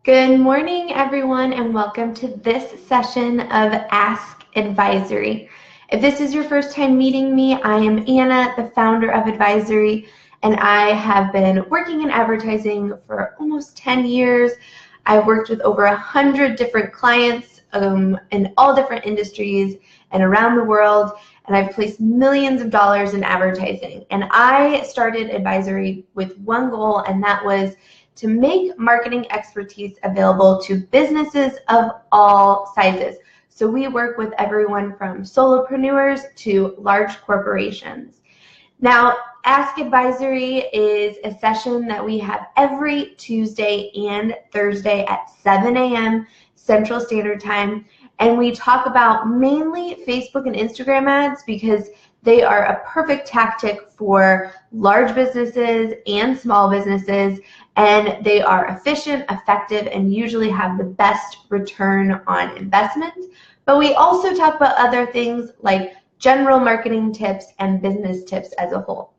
Good morning, everyone, and welcome to this session of Ask Advisory. If this is your first time meeting me, I am Anna, the founder of Advisori, and I have been working in advertising for almost 10 years. I've worked with over 100 different clients in all different industries and around the world, and I've placed millions of dollars in advertising. And I started Advisori with one goal, and that was to make marketing expertise available to businesses of all sizes. So we work with everyone from solopreneurs to large corporations. Now, Ask Advisory is a session that we have every Tuesday and Thursday at 7 a.m. Central Standard Time. And we talk about mainly Facebook and Instagram ads because they are a perfect tactic for large businesses and small businesses, and they are efficient, effective, and usually have the best return on investment. But we also talk about other things like general marketing tips and business tips as a whole.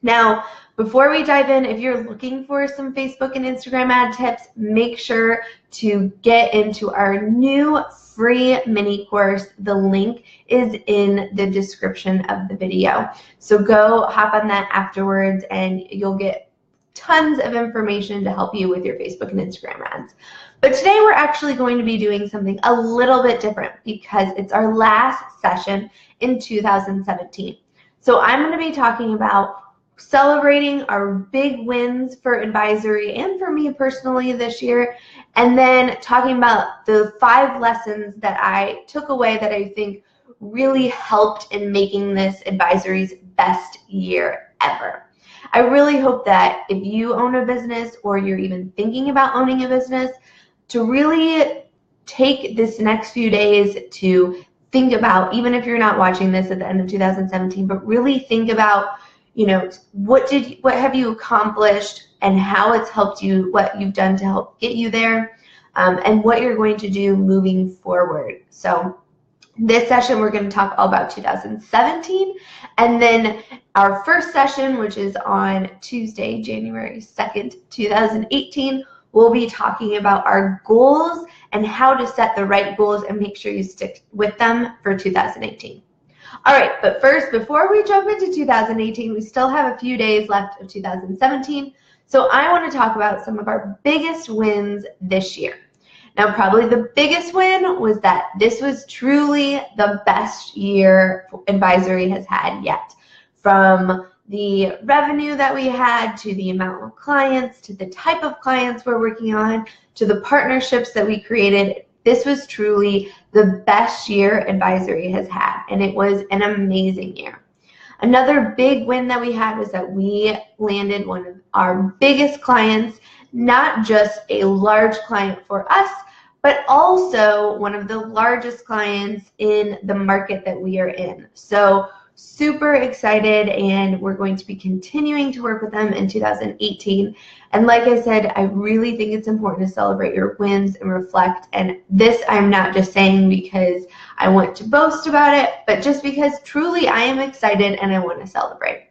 Now, before we dive in, if you're looking for some Facebook and Instagram ad tips, make sure to get into our new free mini course. The link is in the description of the video. So go hop on that afterwards and you'll get tons of information to help you with your Facebook and Instagram ads. But today we're actually going to be doing something a little bit different because it's our last session in 2017. So I'm going to be talking about celebrating our big wins for Advisori and for me personally this year, and then talking about the 5 lessons that I took away that I think really helped in making this Advisori's best year ever. I really hope that if you own a business or you're even thinking about owning a business, to really take this next few days to think about, even if you're not watching this at the end of 2017, but really think about, you know, what have you accomplished and how it's helped you, what you've done to help get you there, and what you're going to do moving forward. So this session, we're going to talk all about 2017, and then our first session, which is on Tuesday, January 2nd, 2018, we'll be talking about our goals and how to set the right goals and make sure you stick with them for 2018. All right, but first, before we jump into 2018, we still have a few days left of 2017, so I want to talk about some of our biggest wins this year. Now, probably the biggest win was that this was truly the best year Advisori has had yet. From the revenue that we had, to the amount of clients, to the type of clients we're working on, to the partnerships that we created, this was truly the best year Advisori has had, and it was an amazing year. Another big win that we had was that we landed one of our biggest clients, not just a large client for us, but also one of the largest clients in the market that we are in. So super excited, and we're going to be continuing to work with them in 2018. And like I said, I really think it's important to celebrate your wins and reflect. And this I'm not just saying because I want to boast about it, but just because truly I am excited and I want to celebrate.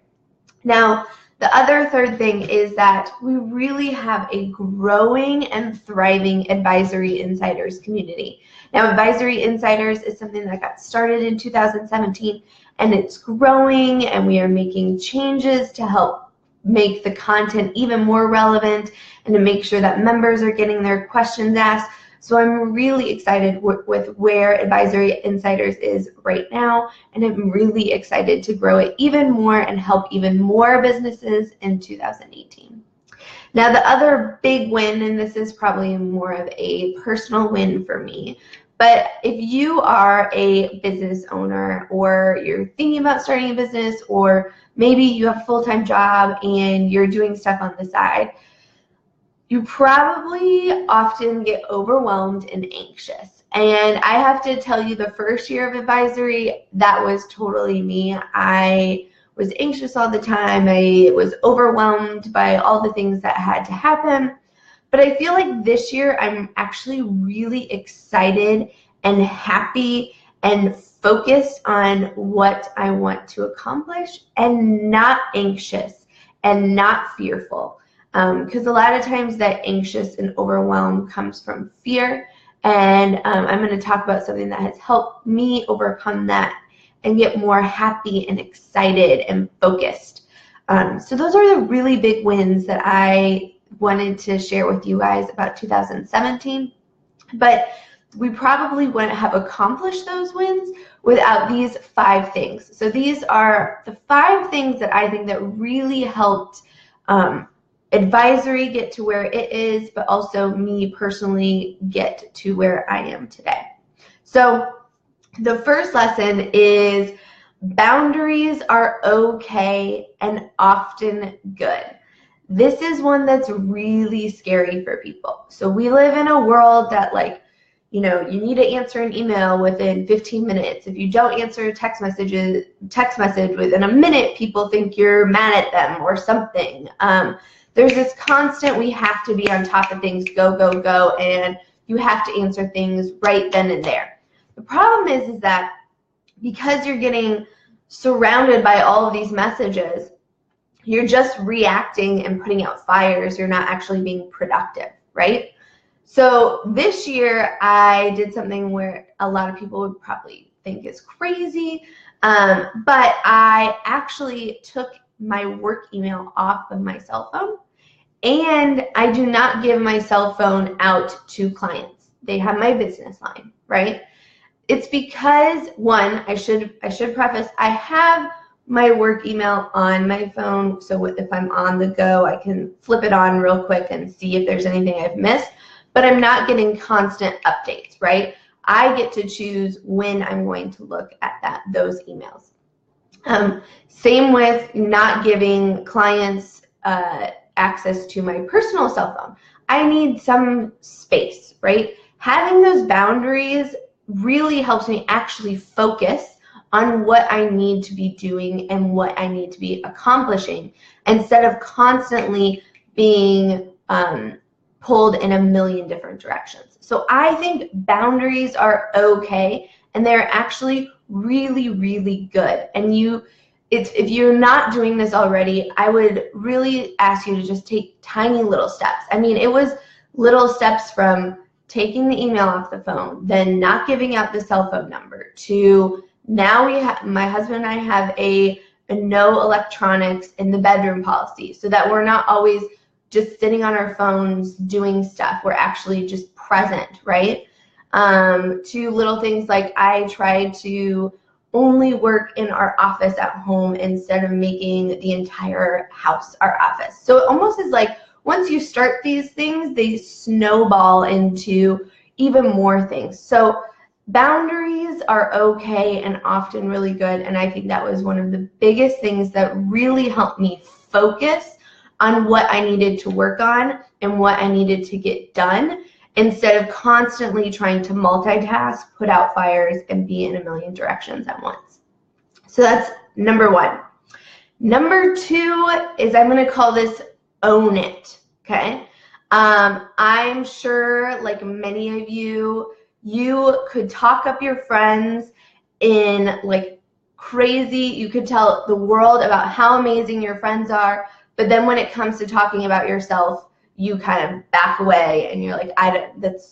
Now, the other third thing is that we really have a growing and thriving Advisori Insiders community. Now, Advisori Insiders is something that got started in 2017, and it's growing, and we are making changes to help make the content even more relevant and to make sure that members are getting their questions asked. So I'm really excited with where Advisori Insiders is right now, and I'm really excited to grow it even more and help even more businesses in 2018. Now, the other big win, and this is probably more of a personal win for me, but if you are a business owner or you're thinking about starting a business, or maybe you have a full-time job and you're doing stuff on the side, you probably often get overwhelmed and anxious. And I have to tell you, the first year of Advisori, that was totally me. I was anxious all the time. I was overwhelmed by all the things that had to happen. But I feel like this year I'm actually really excited and happy and focused on what I want to accomplish, and not anxious and not fearful. because a lot of times that anxious and overwhelm comes from fear. And I'm going to talk about something that has helped me overcome that and get more happy and excited and focused. So those are the really big wins that I wanted to share with you guys about 2017. But we probably wouldn't have accomplished those wins without these 5 things. So these are the 5 things that I think that really helped Advisory get to where it is, but also me personally get to where I am today. So the first lesson is boundaries are okay and often good. This is one that's really scary for people. So we live in a world that, like, you know, you need to answer an email within 15 minutes. If you don't answer a text message within a minute, people think you're mad at them or something. There's this constant, we have to be on top of things, go, go, go, and you have to answer things right then and there. The problem is that because you're getting surrounded by all of these messages, you're just reacting and putting out fires. You're not actually being productive, right? So this year I did something where a lot of people would probably think is crazy, but I actually took my work email off of my cell phone, and I do not give my cell phone out to clients. They have my business line, right? It's because, one, I should preface, I have my work email on my phone, so if I'm on the go, I can flip it on real quick and see if there's anything I've missed, but I'm not getting constant updates, right? I get to choose when I'm going to look at those emails. Same with not giving clients access to my personal cell phone. I need some space, right? Having those boundaries really helps me actually focus on what I need to be doing and what I need to be accomplishing, instead of constantly being pulled in a million different directions. So I think boundaries are okay, and they're actually really, really good. And if you're not doing this already, I would really ask you to just take tiny little steps. I mean, it was little steps from taking the email off the phone, then not giving out the cell phone number, to now my husband and I have a no electronics in the bedroom policy, so that we're not always just sitting on our phones doing stuff. We're actually just present, right? To little things like I try to only work in our office at home instead of making the entire house our office. So it almost is like once you start these things, they snowball into even more things. So boundaries are okay and often really good, and I think that was one of the biggest things that really helped me focus on what I needed to work on and what I needed to get done, instead of constantly trying to multitask, put out fires, and be in a million directions at once. So that's number 1. Number 2 is, I'm going to call this own it, okay? I'm sure, like many of you could talk up your friends in like crazy, you could tell the world about how amazing your friends are, but then when it comes to talking about yourself, you kind of back away and you're like,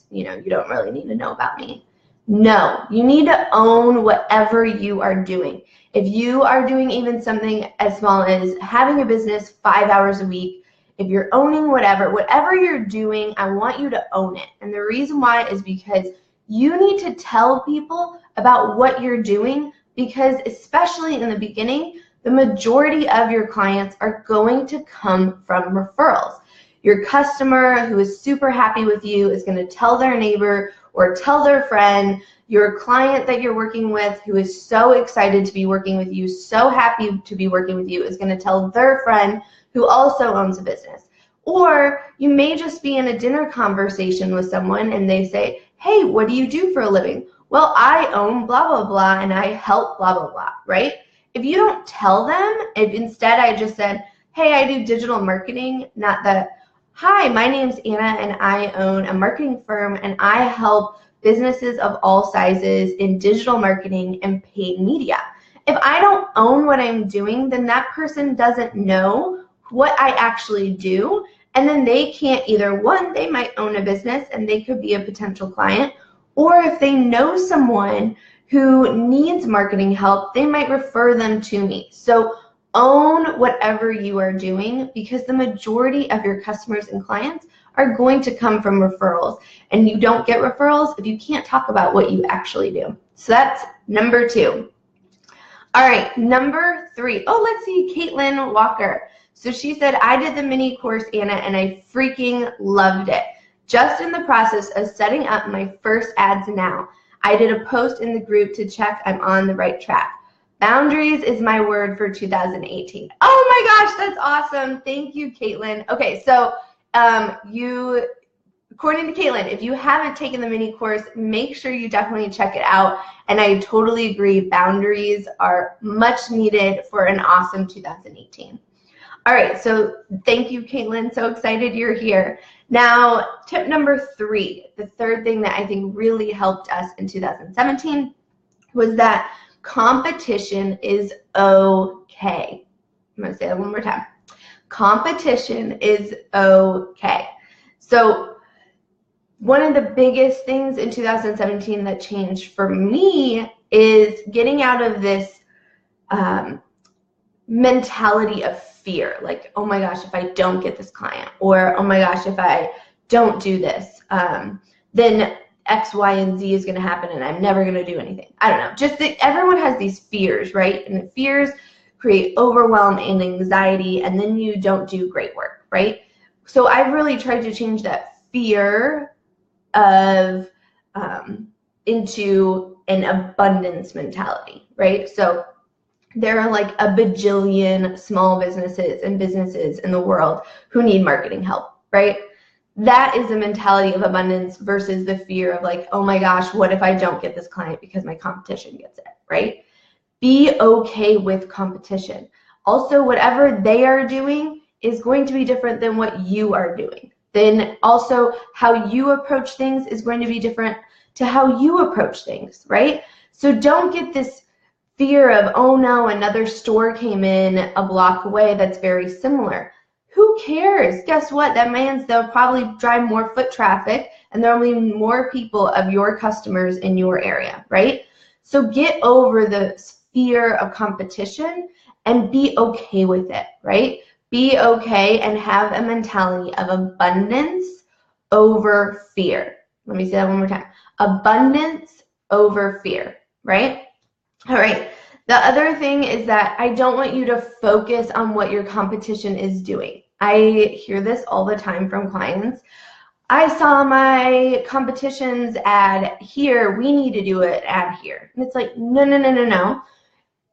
you don't really need to know about me. No, you need to own whatever you are doing. If you are doing even something as small as having a business 5 hours a week, if you're owning whatever you're doing, I want you to own it. And the reason why is because you need to tell people about what you're doing, because especially in the beginning, the majority of your clients are going to come from referrals. Your customer who is super happy with you is going to tell their neighbor or tell their friend. Your client that you're working with who is so excited to be working with you, so happy to be working with you, is going to tell their friend who also owns a business. Or you may just be in a dinner conversation with someone and they say, hey, what do you do for a living? Well, I own blah, blah, blah, and I help blah, blah, blah, right? If you don't tell them, if instead I just said, hey, I do digital marketing, not that, hi, my name's Anna and I own a marketing firm and I help businesses of all sizes in digital marketing and paid media. If I don't own what I'm doing, then that person doesn't know what I actually do, And then they can't either, one, they might own a business and they could be a potential client, or if they know someone who needs marketing help, they might refer them to me. So own whatever you are doing, because the majority of your customers and clients are going to come from referrals, and you don't get referrals if you can't talk about what you actually do. So that's number 2. All right, number 3. Oh, let's see, Caitlin Walker. So she said, I did the mini course, Anna, and I freaking loved it. Just in the process of setting up my first ads now. I did a post in the group to check I'm on the right track. Boundaries is my word for 2018. Oh my gosh, that's awesome. Thank you, Caitlin. Okay, so according to Caitlin, if you haven't taken the mini course, make sure you definitely check it out. And I totally agree, boundaries are much needed for an awesome 2018. All right, so thank you, Caitlin. So excited you're here. Now, tip number 3, the third thing that I think really helped us in 2017 was that competition is okay. I'm going to say that one more time. Competition is okay. So one of the biggest things in 2017 that changed for me is getting out of this mentality of fear, like, oh my gosh, if I don't get this client, or oh my gosh, if I don't do this, then X, Y, and Z is going to happen and I'm never going to do anything. I don't know. Just that everyone has these fears, right? And the fears create overwhelm and anxiety, and then you don't do great work, right? So I've really tried to change that fear of into an abundance mentality, right? So there are like a bajillion small businesses and businesses in the world who need marketing help, right? That is a mentality of abundance versus the fear of like, oh my gosh, what if I don't get this client because my competition gets it, right? Be okay with competition. Also, whatever they are doing is going to be different than what you are doing. Then also how you approach things is going to be different to how you approach things, right? So don't get this fear of, oh no, another store came in a block away that's very similar. Who cares? Guess what? That means they'll probably drive more foot traffic and there'll be more people of your customers in your area, right? So get over the fear of competition and be okay with it, right? Be okay and have a mentality of abundance over fear. Let me say that one more time. Abundance over fear, right? All right. The other thing is that I don't want you to focus on what your competition is doing. I hear this all the time from clients. I saw my competition's ad here. We need to do an ad here. And it's like, no.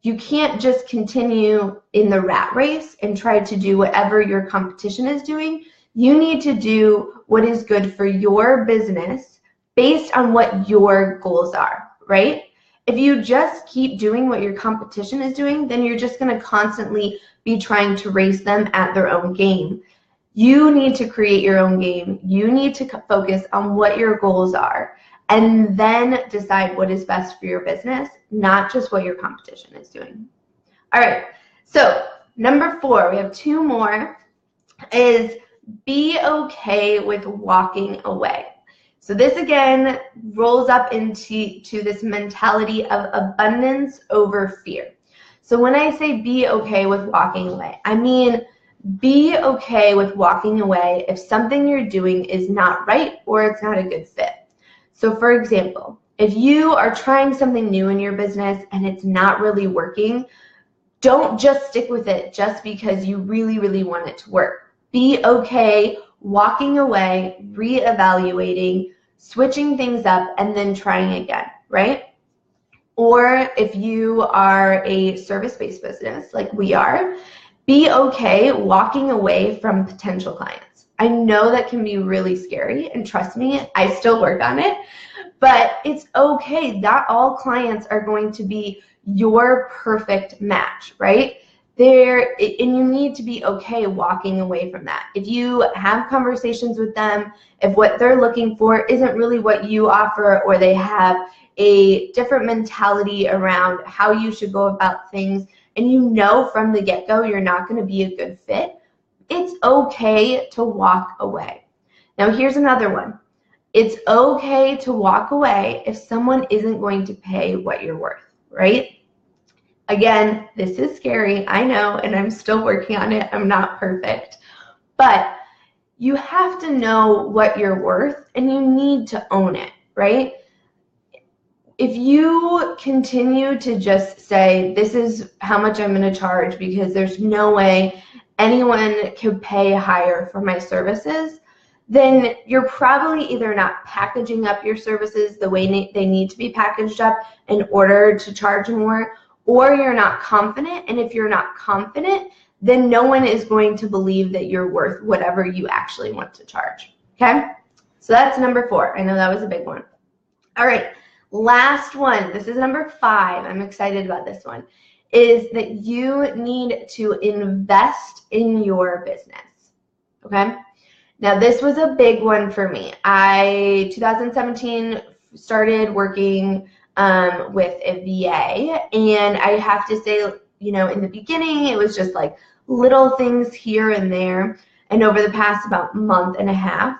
You can't just continue in the rat race and try to do whatever your competition is doing. You need to do what is good for your business based on what your goals are, right? If you just keep doing what your competition is doing, then you're just going to constantly be trying to race them at their own game. You need to create your own game. You need to focus on what your goals are and then decide what is best for your business, not just what your competition is doing. All right, so number 4, we have 2 more, is be okay with walking away. So this again rolls up into this mentality of abundance over fear. So when I say be okay with walking away, I mean be okay with walking away if something you're doing is not right or it's not a good fit. So for example, if you are trying something new in your business and it's not really working, don't just stick with it just because you really, really want it to work. Be okay walking away, reevaluating, switching things up, and then trying again, right? Or if you are a service-based business like we are, be okay walking away from potential clients. I know that can be really scary, and trust me, I still work on it, but it's okay. Not all clients are going to be your perfect match, right? And you need to be okay walking away from that. If you have conversations with them, if what they're looking for isn't really what you offer, or they have a different mentality around how you should go about things, and you know from the get-go you're not going to be a good fit, it's okay to walk away. Now, here's another one. It's okay to walk away if someone isn't going to pay what you're worth, right? Again, this is scary, I know, and I'm still working on it. I'm not perfect. But you have to know what you're worth, and you need to own it, right? If you continue to just say, this is how much I'm going to charge because there's no way anyone could pay higher for my services, then you're probably either not packaging up your services the way they need to be packaged up in order to charge more, or you're not confident. And if you're not confident, then no one is going to believe that you're worth whatever you actually want to charge, okay? So that's number 4. I know that was a big one. All right, last one. This is number 5. I'm excited about this one, is that you need to invest in your business, okay? Now, this was a big one for me. 2017, started working with a VA, and I have to say, you know, in the beginning, it was just like little things here and there, and over the past about month and a half,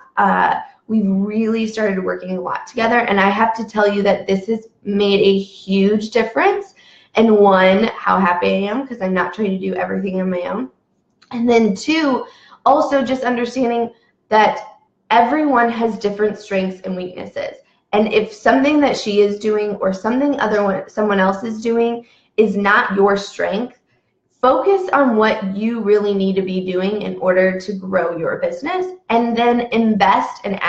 we've really started working a lot together, and I have to tell you that this has made a huge difference in, 1, how happy I am because I'm not trying to do everything on my own, and then 2, also just understanding that everyone has different strengths and weaknesses. And if something that she is doing or someone else is doing is not your strength, focus on what you really need to be doing in order to grow your business, and then invest and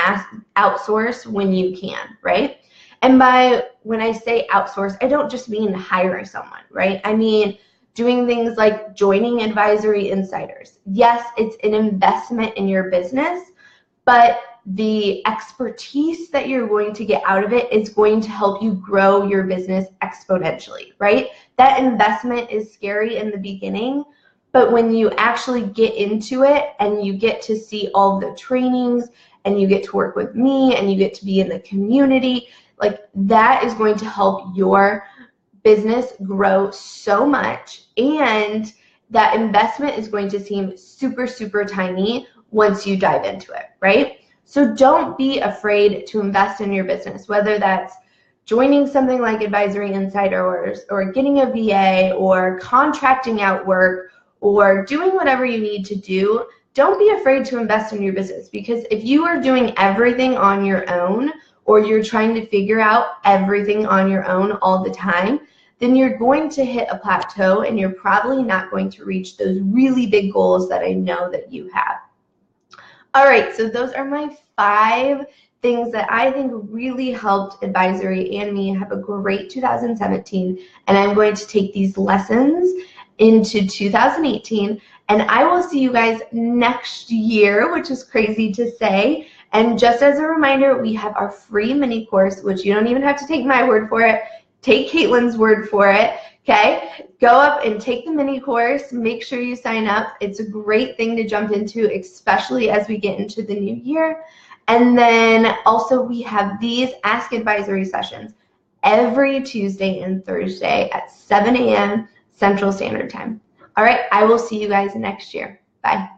outsource when you can, right? And when I say outsource, I don't just mean hire someone, right? I mean doing things like joining Advisori Insiders. Yes, it's an investment in your business, but the expertise that you're going to get out of it is going to help you grow your business exponentially, right? That investment is scary in the beginning, but when you actually get into it and you get to see all the trainings and you get to work with me and you get to be in the community, like that is going to help your business grow so much, and that investment is going to seem super, super tiny once you dive into it, right? So don't be afraid to invest in your business, whether that's joining something like Advisori Insiders or getting a VA or contracting out work or doing whatever you need to do. Don't be afraid to invest in your business, because if you are doing everything on your own, or you're trying to figure out everything on your own all the time, then you're going to hit a plateau and you're probably not going to reach those really big goals that I know that you have. All right, so those are my 5 things that I think really helped Advisori and me have a great 2017, and I'm going to take these lessons into 2018, and I will see you guys next year, which is crazy to say. And just as a reminder, we have our free mini course, which you don't even have to take my word for it. Take Caitlin's word for it, okay? Go up and take the mini course. Make sure you sign up. It's a great thing to jump into, especially as we get into the new year. And then also we have these Ask Advisori sessions every Tuesday and Thursday at 7 a.m. Central Standard Time. All right, I will see you guys next year. Bye.